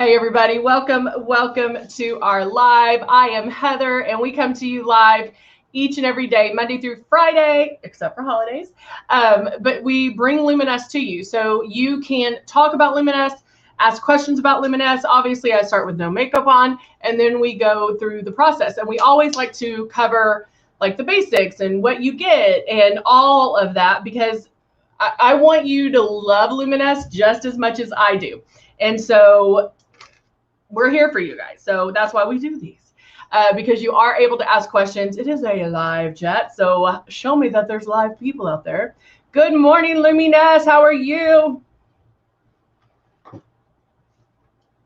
Hey everybody, welcome to our live. I am Heather and we come to you live each and every day, Monday through Friday, except for holidays. But we bring Luminess to you so you can talk about Luminess, ask questions about Luminess. Obviously, I start with no makeup on and then we go through the process. And we always like to cover like the basics and what you get and all of that because I want you to love Luminess just as much as I do. And so we're here for you guys. So that's why we do these, because you are able to ask questions. It is a live chat, so show me that there's live people out there. Good morning, Luminess. How are you?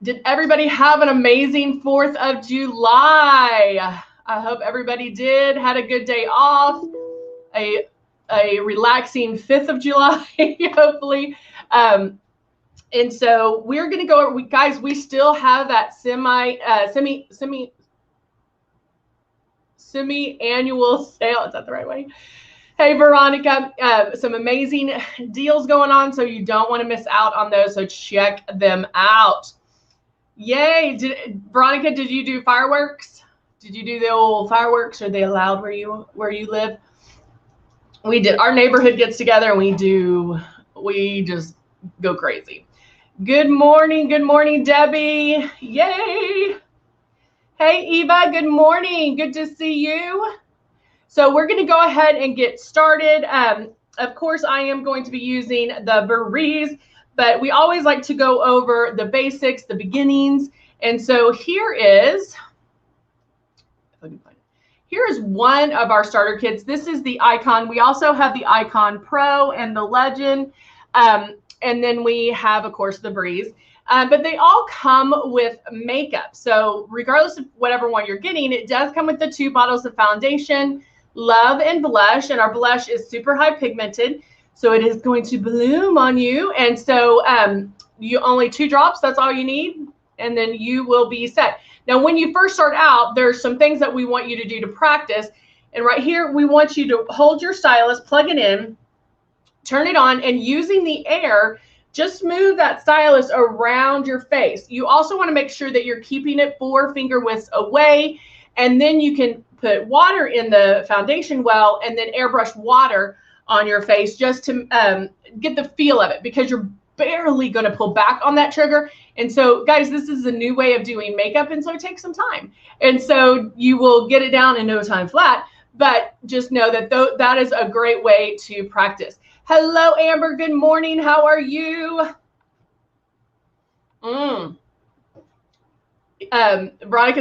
Did everybody have an amazing 4th of July? I hope everybody did. Had a good day off. A relaxing 5th of July, hopefully. And so we're going to go, guys, we still have that semi-annual sale. Is that the right way? Hey, Veronica, some amazing deals going on. So you don't want to miss out on those. So check them out. Yay. Veronica, did you do fireworks? Did you do the old fireworks? Are they allowed where you live? We did. Our neighborhood gets together and we just go crazy. Good morning, Debbie. Yay. Hey, Eva, good morning. Good to see you. So we're going to go ahead and get started. Of course, I am going to be using the Breeze, but we always like to go over the basics, the beginnings. And so here is one of our starter kits. This is the Icon. We also have the Icon Pro and the Legend. And then we have, of course, the Breeze. But they all come with makeup. So regardless of whatever one you're getting, it does come with the 2 bottles of foundation, Love, and blush. And our blush is super high pigmented. So it is going to bloom on you. And so you only 2 drops. That's all you need. And then you will be set. Now, when you first start out, there's some things that we want you to do to practice. And right here, we want you to hold your stylus, plug it in, turn it on, and using the air, just move that stylus around your face. You also want to make sure that you're keeping it 4 finger widths away, and then you can put water in the foundation well and then airbrush water on your face just to get the feel of it, because you're barely going to pull back on that trigger. And so, guys, this is a new way of doing makeup, and so it takes some time. And so you will get it down in no time flat, but just know that that is a great way to practice. Hello, Amber. Good morning. How are you? Veronica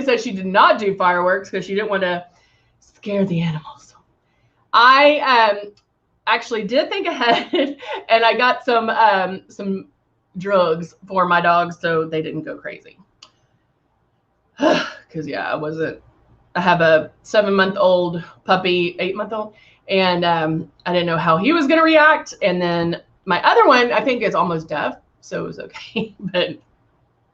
said she did not do fireworks because she didn't want to scare the animals. I actually did think ahead, and I got some drugs for my dogs so they didn't go crazy. Because, yeah, I have a 7-month-old puppy, 8-month-old. And I didn't know how he was going to react. And then my other one, I think, is almost deaf, so it was okay. But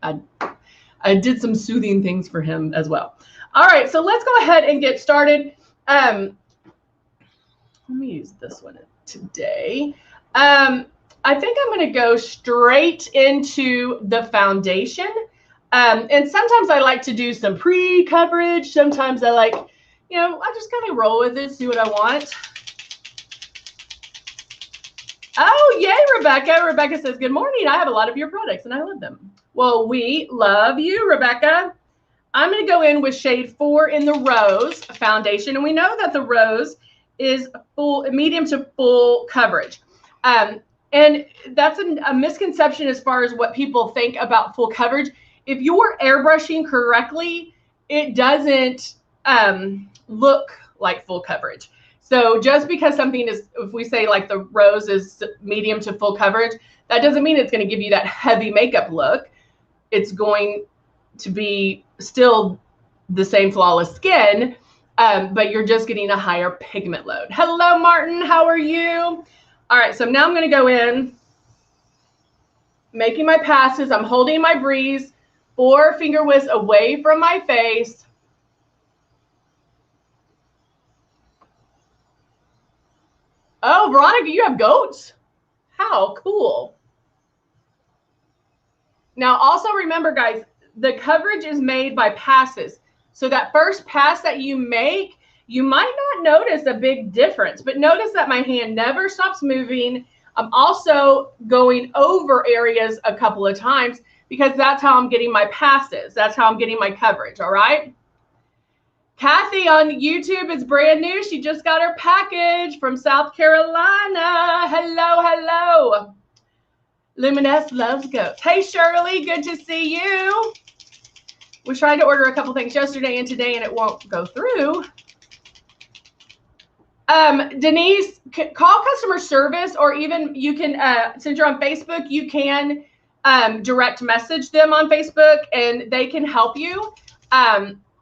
I did some soothing things for him as well. All right, so let's go ahead and get started. Let me use this one today. I think I'm going to go straight into the foundation. And sometimes I like to do some pre-coverage. Sometimes I like, I just kind of roll with it, see what I want. Oh, yay, Rebecca. Rebecca says, good morning. I have a lot of your products and I love them. Well, we love you, Rebecca. I'm going to go in with shade 4 in the Rose foundation. And we know that the Rose is medium to full coverage. And that's a misconception as far as what people think about full coverage. If you're airbrushing correctly, it doesn't look like full coverage. So just because something is, if we say like the Rose is medium to full coverage, that doesn't mean it's going to give you that heavy makeup look. It's going to be still the same flawless skin, but you're just getting a higher pigment load. Hello, Martin. How are you? All right, so now I'm going to go in, making my passes. I'm holding my Breeze 4 finger widths away from my face. Oh, Veronica, you have goats? How cool. Now, also remember, guys, the coverage is made by passes. So that first pass that you make, you might not notice a big difference, but notice that my hand never stops moving. I'm also going over areas a couple of times because that's how I'm getting my passes. That's how I'm getting my coverage, all right? Kathy on YouTube is brand new. She just got her package from South Carolina. Hello, hello. Luminess loves goats. Hey, Shirley, good to see you. We tried to order a couple things yesterday and today, and it won't go through. Denise, call customer service, or even you can, since you're on Facebook, you can direct message them on Facebook and they can help you.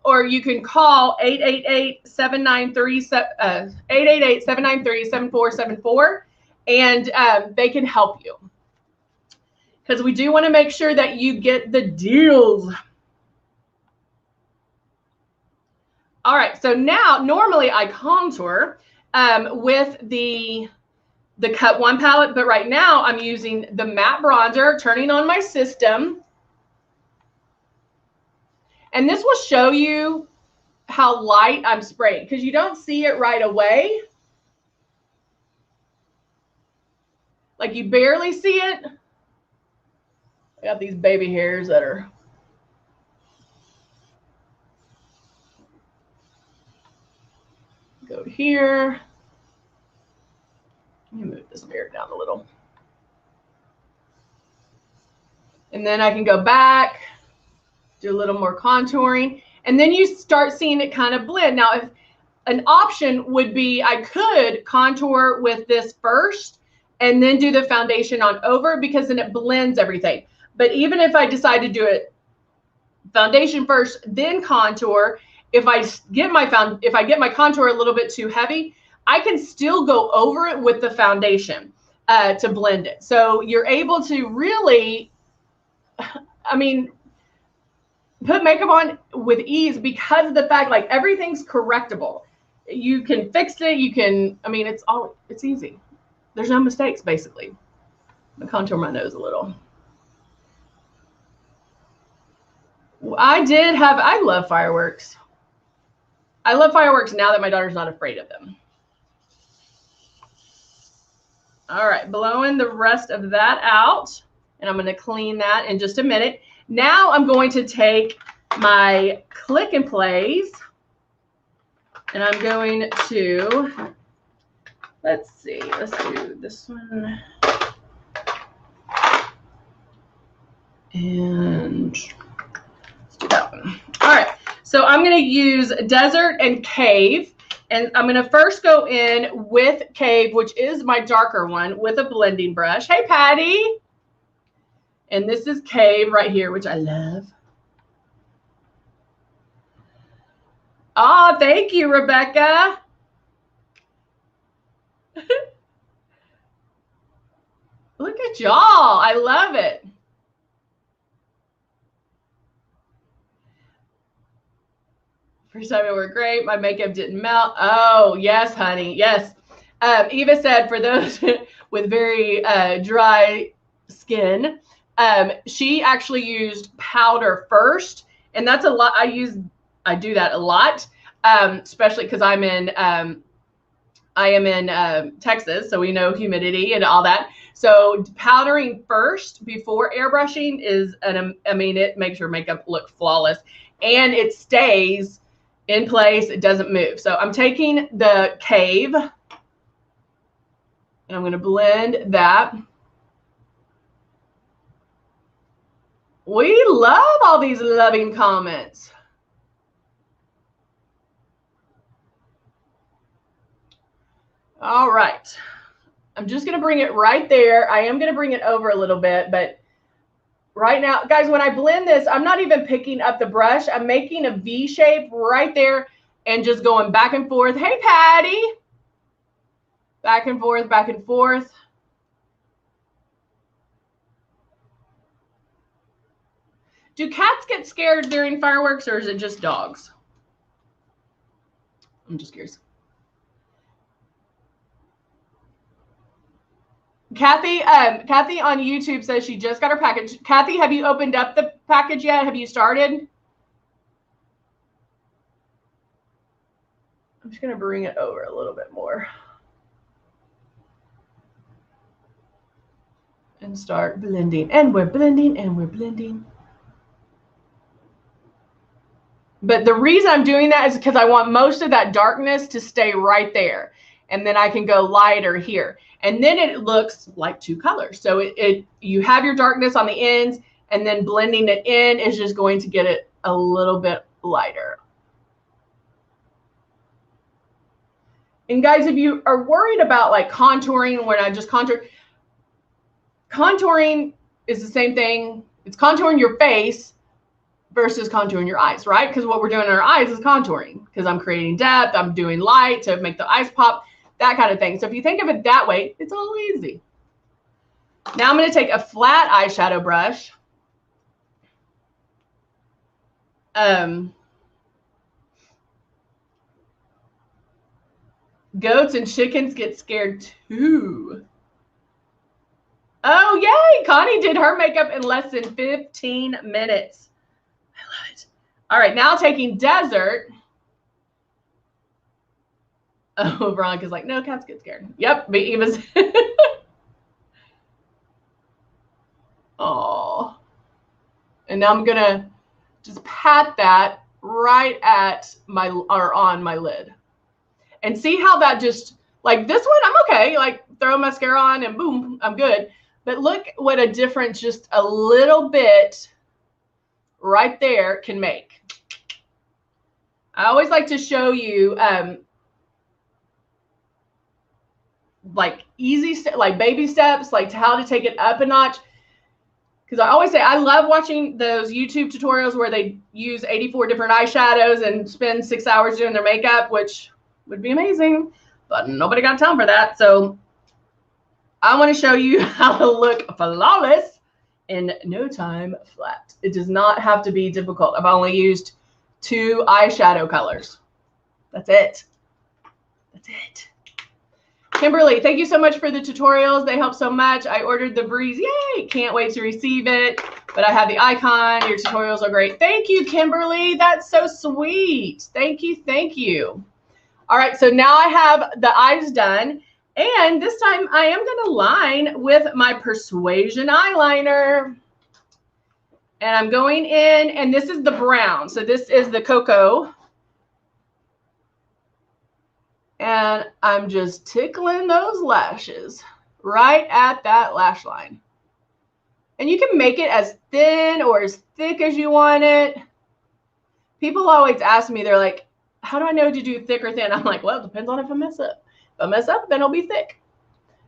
Or you can call 888-793-7474 and they can help you. Because we do want to make sure that you get the deals. All right, so now normally I contour with the Cut One palette, but right now I'm using the matte bronzer, turning on my system. And this will show you how light I'm spraying because you don't see it right away. Like you barely see it. I got these baby hairs that are go here. Let me move this mirror down a little. And then I can go back, do a little more contouring, and then you start seeing it kind of blend. Now, if an option would be I could contour with this first and then do the foundation on over because then it blends everything. But even if I decide to do it foundation first, then contour, if I get my contour a little bit too heavy, I can still go over it with the foundation to blend it. So you're able to really, I mean, put makeup on with ease because of the fact like everything's correctable. You can fix it. You can, I mean, it's easy. There's no mistakes basically. I'm gonna contour my nose a little. I love fireworks. I love fireworks now that my daughter's not afraid of them. All right, blowing the rest of that out. And I'm going to clean that in just a minute. Now I'm going to take my Click and Plays. And I'm going to, let's see, let's do this one. And let's do that one. All right, so I'm going to use Desert and Cave. And I'm going to first go in with Cave, which is my darker one, with a blending brush. Hey, Patty. And this is Cave right here, which I love. Oh, thank you, Rebecca. Look at y'all. I love it. First time it worked great. My makeup didn't melt. Oh, yes, honey. Yes. Eva said for those with very dry skin, she actually used powder first. And that's a lot. I do that a lot, especially because I am in Texas, so we know humidity and all that. So powdering first before airbrushing is, it makes your makeup look flawless and it stays in place. It doesn't move. So I'm taking the Cave and I'm going to blend that. We love all these loving comments. All right. I'm just going to bring it right there. I am going to bring it over a little bit, but right now, guys, when I blend this, I'm not even picking up the brush. I'm making a V shape right there and just going back and forth. Hey, Patty. Back and forth, back and forth. Do cats get scared during fireworks or is it just dogs? I'm just curious. Kathy on YouTube says she just got her package. Kathy, have you opened up package yet? Have you started? I'm just going to bring it over a little bit more. And start blending. And we're blending and we're blending. But the reason I'm doing that is because I want most of that darkness to stay right there. And then I can go lighter here. And then it looks like two colors. So you have your darkness on the ends, and then blending it in is just going to get it a little bit lighter. And guys, if you are worried about like contouring, when I just contour, contouring is the same thing. It's contouring your face versus contouring your eyes, right? Because what we're doing in our eyes is contouring, because I'm creating depth, I'm doing light to make the eyes pop, that kind of thing. So if you think of it that way, it's all easy. Now I'm going to take a flat eyeshadow brush. Goats and chickens get scared too. Oh, yay! Connie did her makeup in less than 15 minutes. I love it. All right, now taking desert. Oh, Veronica's like, no, cats get scared. Yep, but Eva's. Oh. And now I'm gonna just pat that right at my, or on my lid. And see how that just, like this one, I'm okay. Like throw mascara on and boom, I'm good. But look what a difference just a little bit right there can make. I always like to show you like easy, like baby steps, like how to take it up a notch. Because I always say I love watching those YouTube tutorials where they use 84 different eyeshadows and spend 6 hours doing their makeup, which would be amazing, but nobody got time for that. So I want to show you how to look flawless in no time flat. It does not have to be difficult. I've only used 2 eyeshadow colors. That's it. That's it. Kimberly, thank you so much for the tutorials. They help so much. I ordered the Breeze. Yay! Can't wait to receive it. But I have the icon. Your tutorials are great. Thank you, Kimberly. That's so sweet. Thank you. Thank you. All right, so now I have the eyes done. And this time I am going to line with my Persuasion eyeliner. And I'm going in, and this is the brown. So this is the cocoa. And I'm just tickling those lashes right at that lash line. And you can make it as thin or as thick as you want it. People always ask me, they're like, how do I know to do thick or thin? I'm like, well, it depends on if I mess up. If I mess up, then it'll be thick.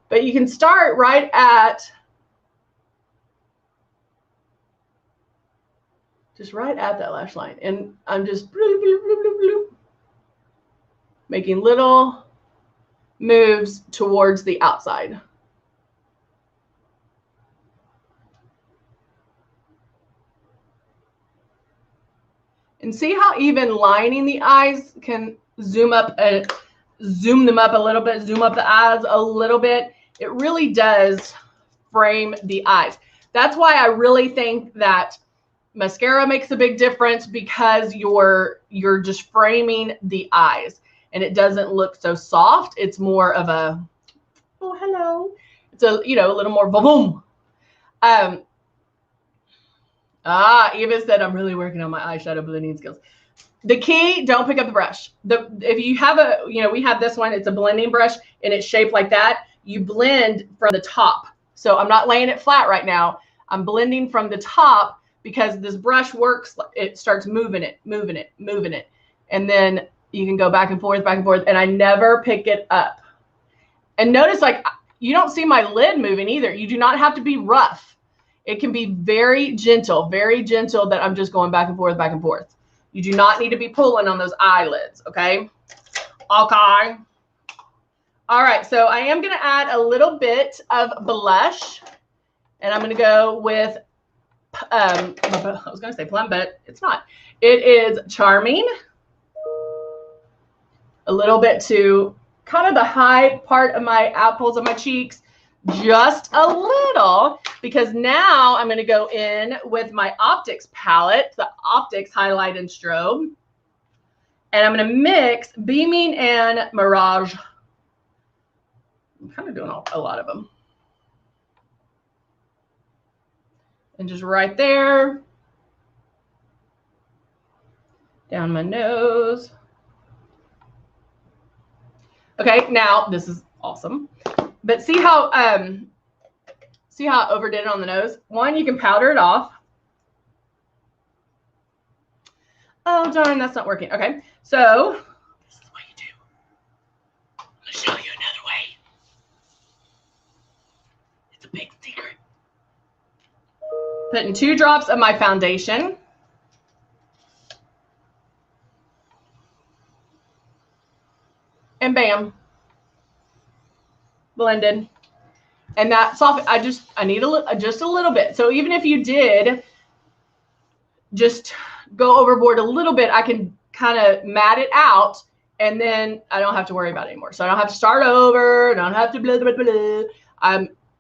But you can start right at, just right at that lash line. And I'm just bloop, bloop, bloop, bloop, bloop, making little moves towards the outside. And see how even lining the eyes can zoom them up a little bit, zoom up the eyes a little bit. It really does frame the eyes. That's why I really think that mascara makes a big difference, because you're just framing the eyes and it doesn't look so soft. It's more of a, oh, hello. It's a, you know, a little more boom. Eva said, I'm really working on my eyeshadow blending skills. The key, don't pick up the brush. If you have a, you know, we have this one, it's a blending brush and it's shaped like that. You blend from the top. So I'm not laying it flat right now. I'm blending from the top because this brush works. It starts moving it. And then you can go back and forth, and I never pick it up. And notice, like, you don't see my lid moving either. You do not have to be rough. It can be very gentle that I'm just going back and forth. You do not need to be pulling on those eyelids, okay? Okay. All right, so I am going to add a little bit of blush, and I'm going to go with, I was going to say plum, but it's not. It is Charming. A little bit to kind of the high part of my apples of my cheeks, just a little, because now I'm going to go in with my Optics palette, the Optics Highlight and Strobe. And I'm going to mix Beaming and Mirage. I'm kind of doing a lot of them. And just right there. Down my nose. Okay, now this is awesome. But see how I overdid it on the nose? One, you can powder it off. Oh, darn, that's not working. Okay, so this is what you do. I'm going to show you another way. It's a big secret. Putting 2 drops of my foundation. And bam. Blended. And that soft, I need just a little bit. So even if you did just go overboard a little bit, I can kind of mat it out, and then I don't have to worry about it anymore. So I don't have to start over. I don't have to blah, blah, blah,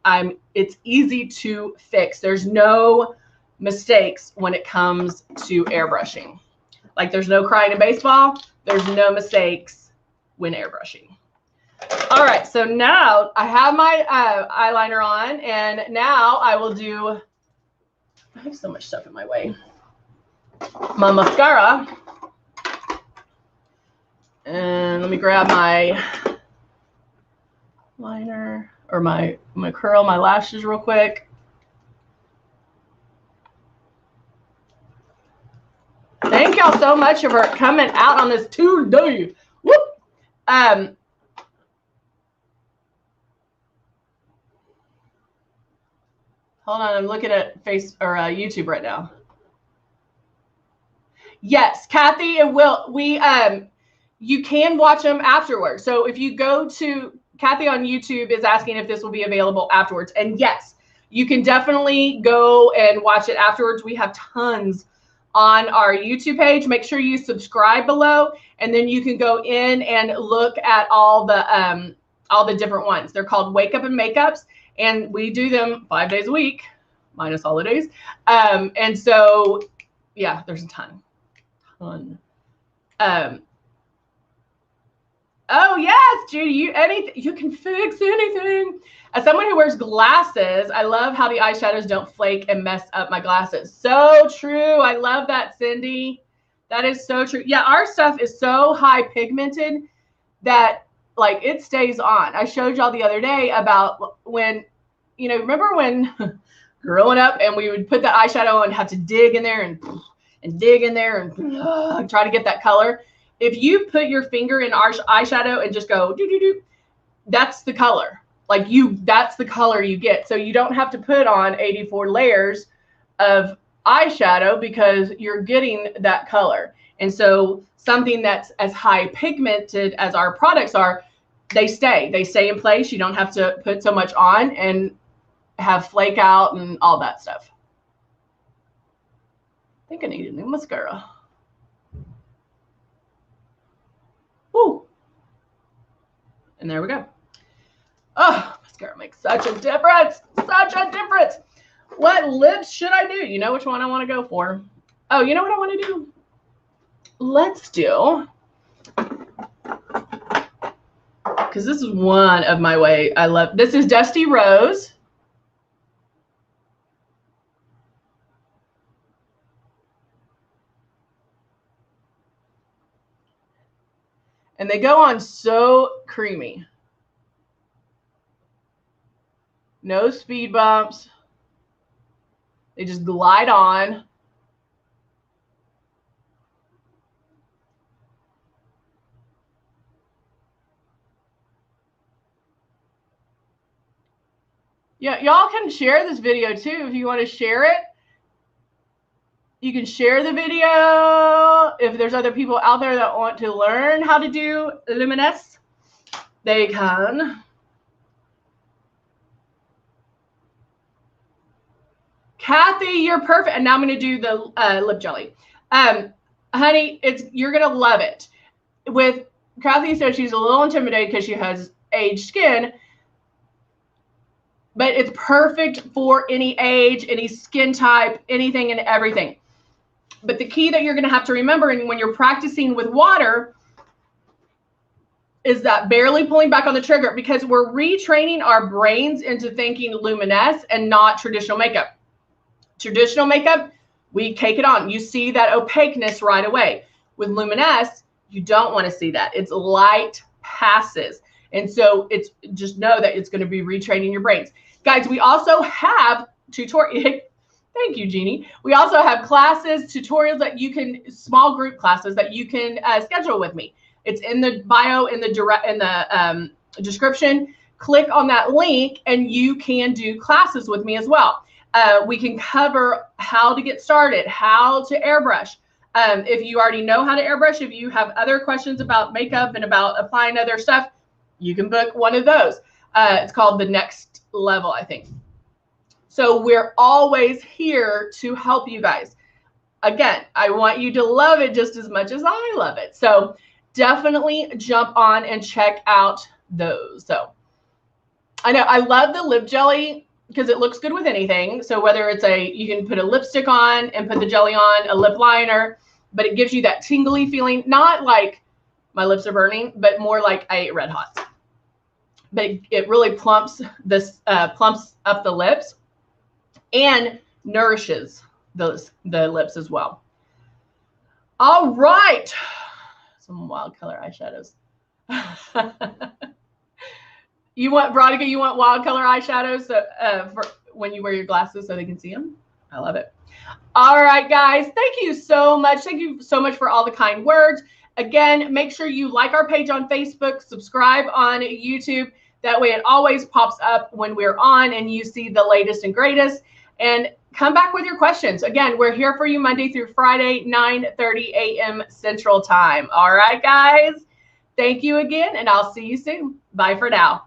blah. It's easy to fix. There's no mistakes when it comes to airbrushing. Like there's no crying in baseball. There's no mistakes when airbrushing. All right, so now I have my eyeliner on, and now I will do, I have so much stuff in my way, my mascara. And let me grab my liner, or my curl my lashes real quick. Thank y'all so much for coming out on this Tuesday. Whoop. Hold on, I'm looking at YouTube right now. Yes, Kathy and Will, you can watch them afterwards. So if you go to Kathy on YouTube is asking if this will be available afterwards. And yes, you can definitely go and watch it afterwards. We have tons on our YouTube page. Make sure you subscribe below, and then you can go in and look at all the different ones. They're called Wake Up and Makeups, and we do them 5 days a week, minus holidays. And so, yeah, there's a ton. Oh yes, Judy, you can fix anything. As someone who wears glasses, I love how the eyeshadows don't flake and mess up my glasses. So true. I love that, Cindy. That is so true. Yeah, our stuff is so high pigmented that like it stays on. I showed y'all the other day about when, remember when growing up and we would put the eyeshadow and have to dig in there and dig in there and try to get that color. If you put your finger in our eyeshadow and just go do do do, that's the color. Like that's the color you get. So you don't have to put on 84 layers of eyeshadow because you're getting that color. And so something that's as high pigmented as our products are, they stay in place. You don't have to put so much on and have flake out and all that stuff. I think I need a new mascara. Woo. And there we go. Oh, mascara makes such a difference. Such a difference. What lips should I do? You know which one I want to go for. Oh, you know what I want to do? Let's do, because this is one of my way I love. This is Dusty Rose. And they go on so creamy. No speed bumps. They just glide on. Yeah, y'all can share this video too if you want to share it. You can share the video. If there's other people out there that want to learn how to do LUMINESS, they can. Kathy, you're perfect. And now I'm going to do the lip jelly. Honey, you're going to love it. With Kathy said she's a little intimidated because she has aged skin. but it's perfect for any age, any skin type, anything and everything. But the key that you're going to have to remember, and when you're practicing with water, is that barely pulling back on the trigger, because we're retraining our brains into thinking Luminess and not traditional makeup. Traditional makeup, we take it on. You see that opaqueness right away. With Luminess, you don't want to see that. It's light passes. And so it's just know that it's going to be retraining your brains. Guys, we also have tutorial. Thank you, Jeannie. We also have classes, tutorials that you can, small group classes that you can schedule with me. It's in the bio, in the description. Click on that link and you can do classes with me as well. We can cover how to get started, how to airbrush. If you already know how to airbrush, if you have other questions about makeup and about applying other stuff, you can book one of those. It's called the Next Level, I think. So we're always here to help you guys. Again, I want you to love it just as much as I love it. So definitely jump on and check out those. So I know I love the lip jelly because it looks good with anything. So whether it's you can put a lipstick on and put the jelly on, a lip liner, but it gives you that tingly feeling, not like my lips are burning, but more like I ate Red Hots. But it really plumps up the lips and nourishes the lips as well. All right. Some wild color eyeshadows. You want, Veronica, you want wild color eyeshadows for when you wear your glasses so they can see them? I love it. All right, guys. Thank you so much. Thank you so much for all the kind words. Again, make sure you like our page on Facebook, subscribe on YouTube. That way it always pops up when we're on and you see the latest and greatest. And come back with your questions. Again, we're here for you Monday through Friday, 9:30 a.m. Central Time. All right, guys. Thank you again, and I'll see you soon. Bye for now.